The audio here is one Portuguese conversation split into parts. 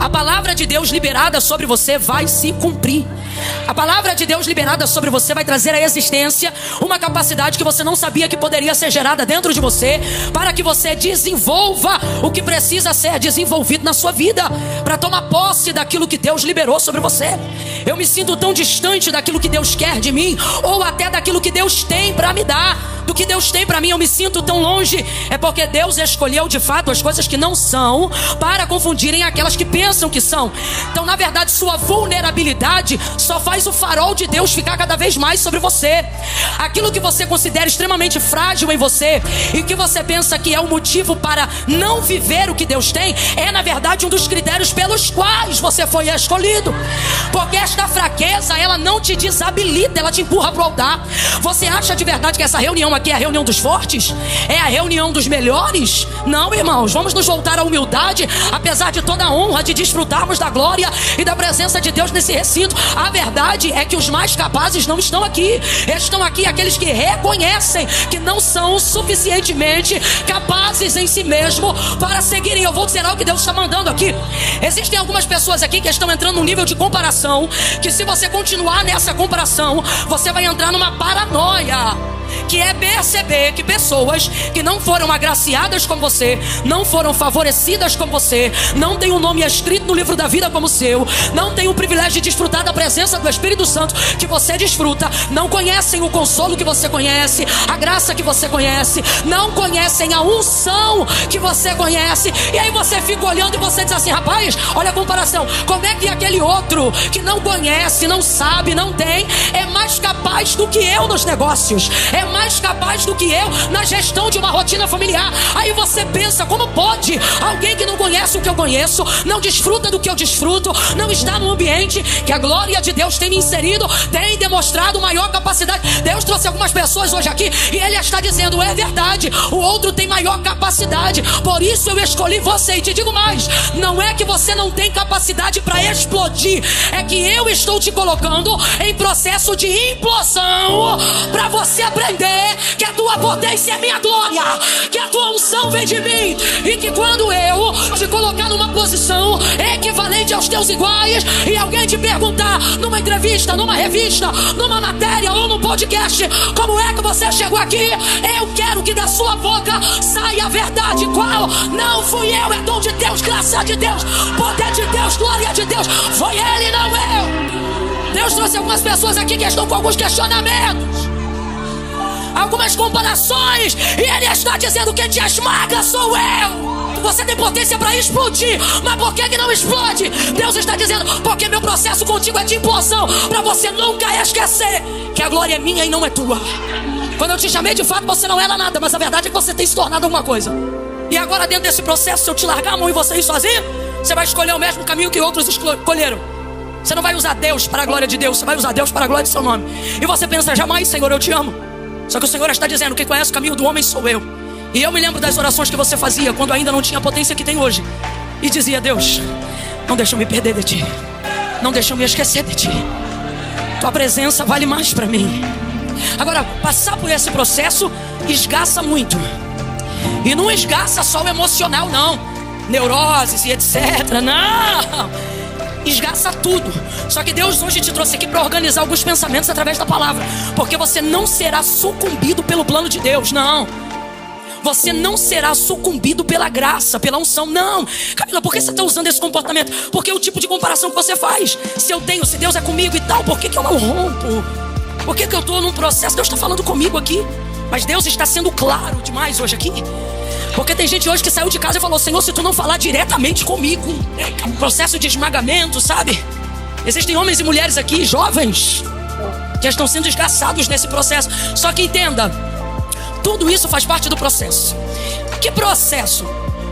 A palavra de Deus liberada sobre você vai se cumprir. A palavra de Deus liberada sobre você vai trazer à existência uma capacidade que você não sabia que poderia ser gerada dentro de você, para que você desenvolva o que precisa ser desenvolvido na sua vida, para tomar posse daquilo que Deus liberou sobre você. Eu me sinto tão distante daquilo que Deus quer de mim, ou até daquilo que Deus tem para me dar. Do que Deus tem para mim, eu me sinto tão longe. É porque Deus escolheu de fato as coisas que não são, para confundirem aquelas que pensam que são. Então, na verdade, sua vulnerabilidade só faz o farol de Deus ficar cada vez mais sobre você. Aquilo que você considera extremamente frágil em você, e que você pensa que é o motivo para não viver o que Deus tem, é na verdade um dos critérios pelos quais você foi escolhido. Porque esta fraqueza, ela não te desabilita, ela te empurra para o altar. Você acha de verdade que essa reunião aqui é a reunião dos fortes? É a reunião dos melhores? Não, irmãos, vamos nos voltar à humildade. Apesar de toda a honra de desfrutarmos da glória e da presença de Deus nesse recinto, a verdade é que os mais capazes não estão aqui. Estão aqui aqueles que reconhecem que não são suficientemente capazes em si mesmo para seguirem. Eu vou dizer algo que Deus está mandando aqui. Existem algumas pessoas aqui que estão entrando num nível de comparação, que se você continuar nessa comparação, você vai entrar numa paranoia, que é perceber que pessoas que não foram agraciadas como você, não foram favorecidas como você, não têm o nome escrito no livro da vida como o seu, não têm o privilégio de desfrutar da presença do Espírito Santo que você desfruta, não conhecem o consolo que você conhece, a graça que você conhece, não conhecem a unção que você conhece. E aí você fica olhando e você diz assim: rapaz, olha a comparação. Como é que aquele outro que não conhece, não sabe, não tem, é mais capaz do que eu nos negócios, é mais capaz do que eu na gestão de uma rotina familiar? Aí você pensa: como pode alguém que não conhece o que eu conheço, não desfruta do que eu desfruto, não está no ambiente que a glória de Deus tem me inserido, tem demonstrado maior capacidade? Deus trouxe algumas pessoas hoje aqui e Ele está dizendo: é verdade, o outro tem maior capacidade, por isso eu escolhi você. E te digo mais, não é que você não tem capacidade para explodir, é que eu estou te colocando em processo de implosão, para você aprender que a tua potência é minha glória, que a tua unção vem de mim, e que quando eu te colocar numa posição equivalente aos teus iguais, e alguém te perguntar numa entrevista, numa revista, numa matéria ou num podcast: como é que você chegou aqui? Eu quero que da sua boca saia a verdade. Qual? Não fui eu, é dom de Deus, graça de Deus, poder de Deus, glória de Deus. Foi Ele, não eu. Deus trouxe algumas pessoas aqui que estão com alguns questionamentos, algumas comparações, e Ele está dizendo: quem te esmaga sou eu. Você tem potência para explodir, mas por que não explode? Deus está dizendo: porque meu processo contigo é de implosão, para você nunca esquecer que a glória é minha e não é tua. Quando eu te chamei, de fato você não era nada, mas a verdade é que você tem se tornado alguma coisa. E agora, dentro desse processo, se eu te largar a mão e você ir sozinho, você vai escolher o mesmo caminho que outros escolheram. Você não vai usar Deus para a glória de Deus, você vai usar Deus para a glória do seu nome. E você pensa: jamais, Senhor, eu te amo. Só que o Senhor está dizendo: quem conhece o caminho do homem sou eu. E eu me lembro das orações que você fazia quando ainda não tinha a potência que tem hoje, e dizia: Deus, não deixa eu me perder de ti, não deixa eu me esquecer de ti, tua presença vale mais para mim. Agora, passar por esse processo esgaça muito. E não esgaça só o emocional, não, neuroses e etc, não, esgaça tudo. Só que Deus hoje te trouxe aqui para organizar alguns pensamentos através da palavra, porque você não será sucumbido pelo plano de Deus, não. Você não será sucumbido pela graça, pela unção, não. Camila, por que você está usando esse comportamento? Porque é o tipo de comparação que você faz. Se eu tenho, se Deus é comigo e tal, por que eu não rompo? Por que eu estou num processo? Deus está falando comigo aqui, mas Deus está sendo claro demais hoje aqui. Porque tem gente hoje que saiu de casa e falou: Senhor, se tu não falar diretamente comigo, processo de esmagamento, sabe? Existem homens e mulheres aqui, jovens, que estão sendo esgaçados nesse processo. Só que entenda, tudo isso faz parte do processo. Que processo?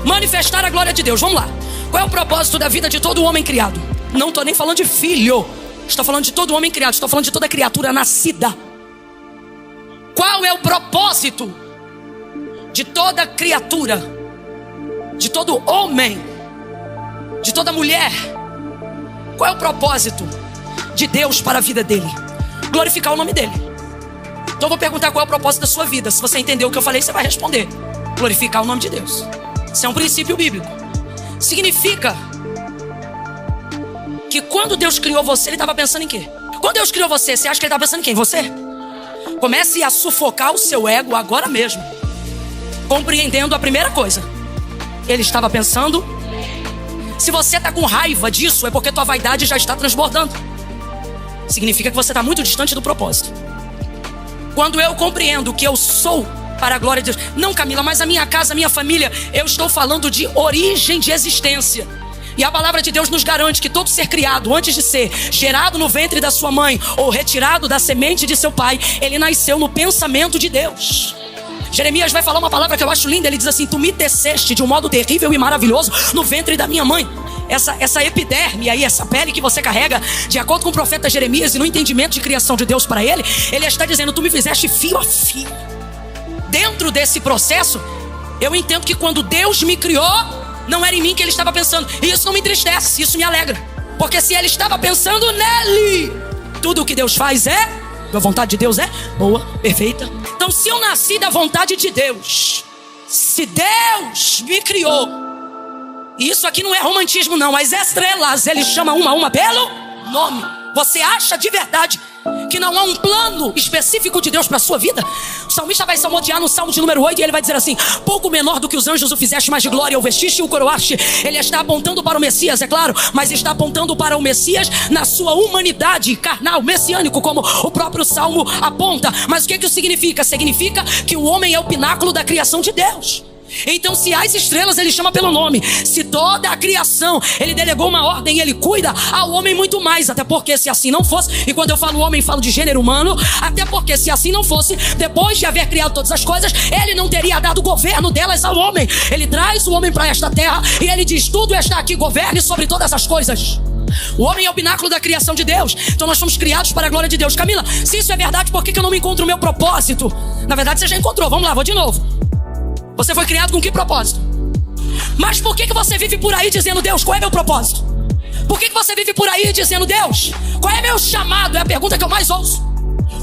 Manifestar a glória de Deus. Vamos lá. Qual é o propósito da vida de todo homem criado? Não estou nem falando de filho, estou falando de todo homem criado, estou falando de toda criatura nascida. Qual é o propósito de toda criatura, de todo homem, de toda mulher? Qual é o propósito de Deus para a vida dele? Glorificar o nome dele. Então eu vou perguntar: qual é o propósito da sua vida? Se você entendeu o que eu falei, você vai responder: glorificar o nome de Deus. Isso é um princípio bíblico. Significa que quando Deus criou você, Ele estava pensando em quê? Quando Deus criou você, você acha que Ele estava pensando em quem? Você? Comece a sufocar o seu ego agora mesmo, compreendendo a primeira coisa. Ele estava pensando. Se você está com raiva disso, é porque tua vaidade já está transbordando. Significa que você está muito distante do propósito. Quando eu compreendo que eu sou para a glória de Deus, não, Camila, mas a minha casa, a minha família, eu estou falando de origem de existência. E a palavra de Deus nos garante que todo ser criado, antes de ser gerado no ventre da sua mãe ou retirado da semente de seu pai, ele nasceu no pensamento de Deus. Jeremias vai falar uma palavra que eu acho linda. Ele diz assim: tu me teceste de um modo terrível e maravilhoso no ventre da minha mãe. Essa epiderme aí, essa pele que você carrega, de acordo com o profeta Jeremias e no entendimento de criação de Deus para ele está dizendo: tu me fizeste fio a fio. Dentro desse processo, eu entendo que quando Deus me criou, não era em mim que Ele estava pensando. E isso não me entristece, isso me alegra. Porque se Ele estava pensando nele, tudo o que Deus faz a vontade de Deus é boa, perfeita. Então, se eu nasci da vontade de Deus, se Deus me criou, e isso aqui não é romantismo não, as estrelas, Ele chama uma a uma pelo nome. Você acha de verdade que não há um plano específico de Deus para a sua vida? O salmista vai salmodiar no Salmo de número 8 e ele vai dizer assim: pouco menor do que os anjos o fizeste, mais de glória o vestiste e o coroaste. Ele está apontando para o Messias, é claro, mas está apontando para o Messias na sua humanidade carnal, messiânico, como o próprio Salmo aponta. Mas o que isso significa? Significa que o homem é o pináculo da criação de Deus. Então, se as estrelas Ele chama pelo nome, se toda a criação Ele delegou uma ordem, Ele cuida ao homem muito mais. Até porque se assim não fosse, e quando eu falo homem, falo de gênero humano, até porque se assim não fosse, depois de haver criado todas as coisas, Ele não teria dado o governo delas ao homem. Ele traz o homem para esta terra e Ele diz: tudo está aqui, governe sobre todas as coisas. O homem é o pináculo da criação de Deus. Então nós somos criados para a glória de Deus. Camila, se isso é verdade, por que eu não me encontro o meu propósito? Na verdade você já encontrou, vamos lá, vou de novo. Você foi criado com que propósito? Mas por que você vive por aí dizendo: Deus, qual é meu propósito? Por que você vive por aí dizendo: Deus, qual é meu chamado? É a pergunta que eu mais ouço.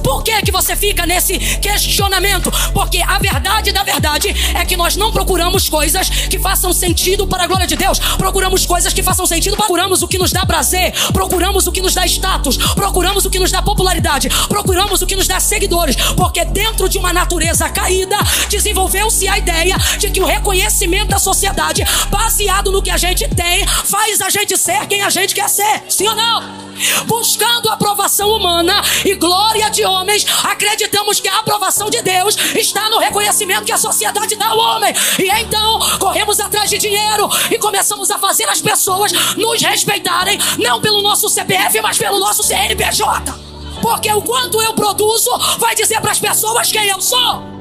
Por que você fica nesse questionamento? Porque a verdade da verdade é que nós não procuramos coisas que façam sentido para a glória de Deus. Procuramos coisas que façam sentido. Procuramos o que nos dá prazer. Procuramos o que nos dá status. Procuramos o que nos dá popularidade. Procuramos o que nos dá seguidores. Porque dentro de uma natureza caída, desenvolveu-se a ideia de que o reconhecimento da sociedade, baseado no que a gente tem, faz a gente ser quem a gente quer ser. Sim ou não? Buscando a aprovação humana e glória de homens, acreditamos que a aprovação de Deus está no reconhecimento que a sociedade dá ao homem. E então corremos atrás de dinheiro e começamos a fazer as pessoas nos respeitarem, não pelo nosso CPF, mas pelo nosso CNPJ. Porque o quanto eu produzo vai dizer para as pessoas quem eu sou.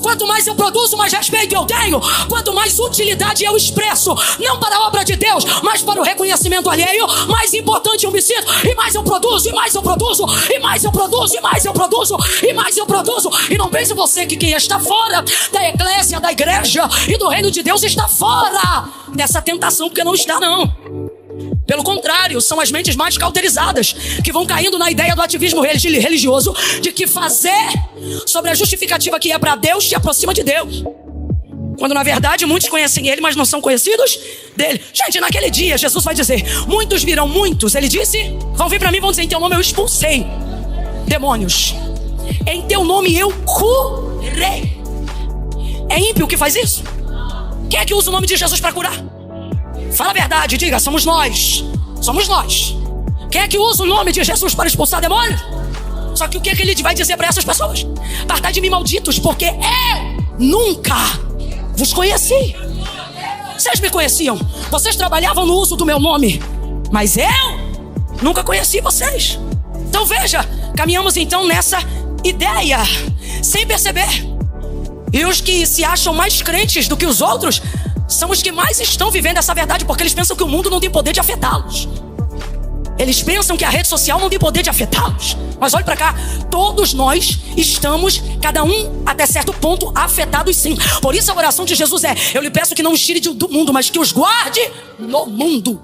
Quanto mais eu produzo, mais respeito eu tenho. Quanto mais utilidade eu expresso, não para a obra de Deus, mas para o reconhecimento alheio, mais importante eu me sinto. E mais eu produzo, e mais eu produzo, e mais eu produzo, e mais eu produzo, e mais eu produzo. E não pense você que quem está fora da eclésia, da igreja e do reino de Deus está fora dessa tentação, porque não está não. Pelo contrário, são as mentes mais cauterizadas que vão caindo na ideia do ativismo religioso, de que fazer sobre a justificativa que é para Deus te aproxima de Deus, quando na verdade muitos conhecem Ele, mas não são conhecidos dele. Gente, naquele dia Jesus vai dizer: muitos virão, muitos, Ele disse, vão vir para mim, vão dizer: em teu nome eu expulsei demônios, em teu nome eu curei. É ímpio que faz isso? Quem é que usa o nome de Jesus para curar? Fala a verdade, diga: somos nós. Somos nós. Quem é que usa o nome de Jesus para expulsar demônios? Só que o que é que Ele vai dizer para essas pessoas? Apartai de mim, malditos, porque eu nunca vos conheci. Vocês me conheciam, vocês trabalhavam no uso do meu nome, mas eu nunca conheci vocês. Então veja, caminhamos então nessa ideia, sem perceber. E os que se acham mais crentes do que os outros são os que mais estão vivendo essa verdade, porque eles pensam que o mundo não tem poder de afetá-los. Eles pensam que a rede social não tem poder de afetá-los. Mas olhe para cá, todos nós estamos, cada um até certo ponto, afetados sim. Por isso a oração de Jesus é: eu lhe peço que não os tire do mundo, mas que os guarde no mundo.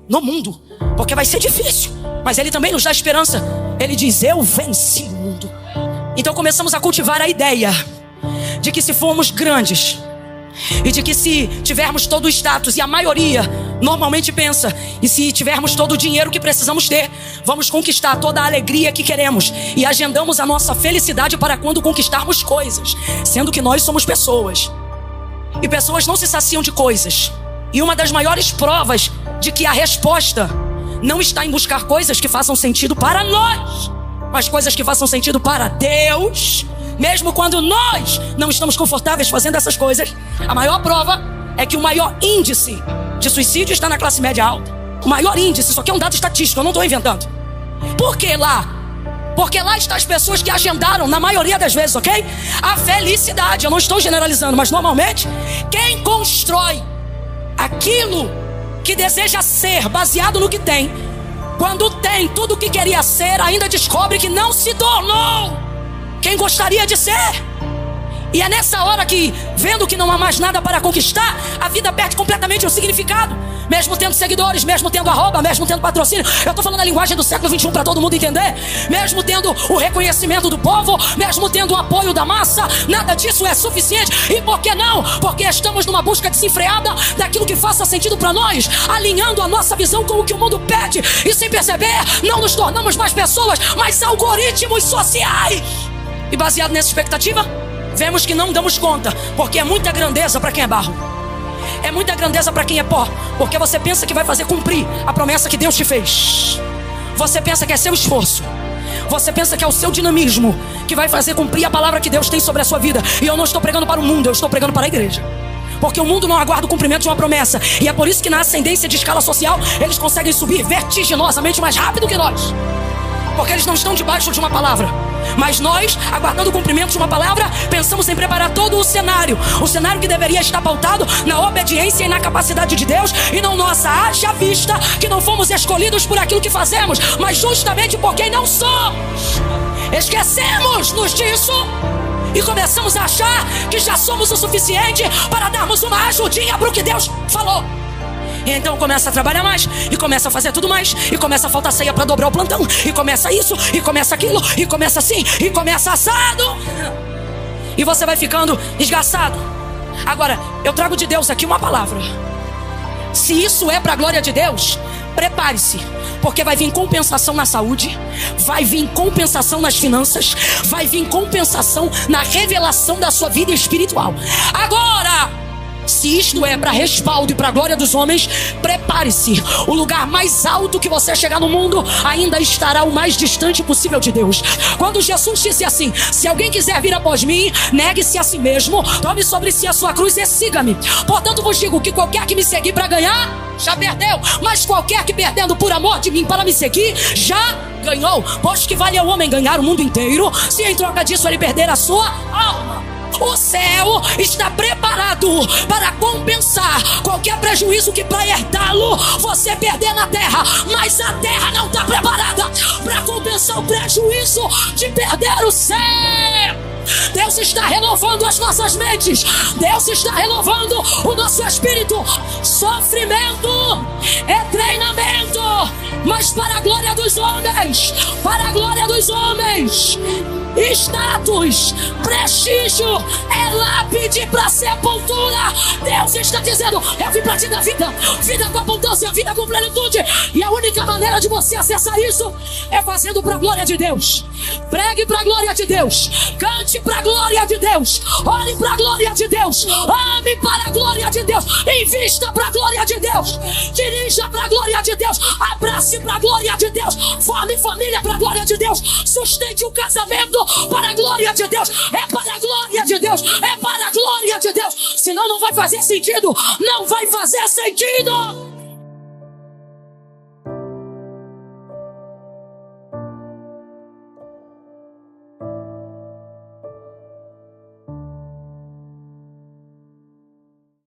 No mundo. Porque vai ser difícil, mas Ele também nos dá esperança. Ele diz: eu venci o mundo. Então começamos a cultivar a ideia de que se formos grandes, E de que se tivermos todo o status, e a maioria normalmente pensa, e se tivermos todo o dinheiro que precisamos ter, vamos conquistar toda a alegria que queremos. E agendamos a nossa felicidade para quando conquistarmos coisas, sendo que nós somos pessoas. E pessoas não se saciam de coisas. E uma das maiores provas de que a resposta não está em buscar coisas que façam sentido para nós, mas coisas que façam sentido para Deus, mesmo quando nós não estamos confortáveis fazendo essas coisas. A maior prova é que o maior índice de suicídio está na classe média alta. O maior índice, isso aqui é um dado estatístico, eu não estou inventando. Por que lá? Porque lá estão as pessoas que agendaram, na maioria das vezes, ok? A felicidade. Eu não estou generalizando, mas normalmente quem constrói aquilo que deseja ser baseado no que tem, quando tem tudo o que queria ser, ainda descobre que não se tornou quem gostaria de ser. E é nessa hora que, vendo que não há mais nada para conquistar, a vida perde completamente o significado. Mesmo tendo seguidores, mesmo tendo arroba, mesmo tendo patrocínio. Eu estou falando a linguagem do século XXI para todo mundo entender. Mesmo tendo o reconhecimento do povo, mesmo tendo o apoio da massa, nada disso é suficiente. E por que não? Porque estamos numa busca desenfreada daquilo que faça sentido para nós, alinhando a nossa visão com o que o mundo pede. E sem perceber, não nos tornamos mais pessoas, mas algoritmos sociais. E baseado nessa expectativa, vemos que não damos conta, porque é muita grandeza para quem é barro. É muita grandeza para quem é pó, porque você pensa que vai fazer cumprir a promessa que Deus te fez. Você pensa que é seu esforço. Você pensa que é o seu dinamismo que vai fazer cumprir a palavra que Deus tem sobre a sua vida. E eu não estou pregando para o mundo, eu estou pregando para a igreja. Porque o mundo não aguarda o cumprimento de uma promessa. E é por isso que na ascendência de escala social, eles conseguem subir vertiginosamente mais rápido que nós. Porque eles não estão debaixo de uma palavra. Mas nós, aguardando o cumprimento de uma palavra, pensamos em preparar todo o cenário. O cenário que deveria estar pautado na obediência e na capacidade de Deus, e não nossa. Haja vista que não fomos escolhidos por aquilo que fazemos, mas justamente por quem não somos. Esquecemos-nos disso e começamos a achar que já somos o suficiente para darmos uma ajudinha para o que Deus falou. E então começa a trabalhar mais, e começa a fazer tudo mais, e começa a faltar ceia para dobrar o plantão, e começa isso, e começa aquilo, e começa assim, e começa assado. E você vai ficando esgaçado. Agora, eu trago de Deus aqui uma palavra. Se isso é para a glória de Deus, prepare-se, porque vai vir compensação na saúde, vai vir compensação nas finanças, vai vir compensação na revelação da sua vida espiritual. Agora, se isto é para respaldo e para a glória dos homens, prepare-se. O lugar mais alto que você chegar no mundo ainda estará o mais distante possível de Deus. Quando Jesus disse assim: se alguém quiser vir após mim, negue-se a si mesmo, tome sobre si a sua cruz e siga-me. Portanto vos digo que qualquer que me seguir para ganhar, já perdeu. Mas qualquer que perdendo por amor de mim para me seguir, já ganhou. Pois que vale ao homem ganhar o mundo inteiro, se em troca disso ele perder a sua alma. O céu está preparado para compensar qualquer prejuízo que para herdá-lo você perder na terra. Mas a terra não está preparada para compensar o prejuízo de perder o céu. Deus está renovando as nossas mentes. Deus está renovando o nosso espírito. Sofrimento é treinamento, mas para a glória dos homens. Para a glória dos homens. Status, prestígio é lápide para sepultura. Deus está dizendo: eu vim para te dar vida, vida com abundância, vida com plenitude. E a única maneira de você acessar isso é fazendo para a glória de Deus. Pregue para a glória de Deus, cante para a glória de Deus, ore para a glória de Deus, ame para a glória de Deus, invista para a glória de Deus, dirija para a glória de Deus, abrace para a glória de Deus, forme família para a glória de Deus, sustente um casamento para a glória de Deus. É para a glória de Deus, é para a glória de Deus. Senão não vai fazer sentido, não vai fazer sentido.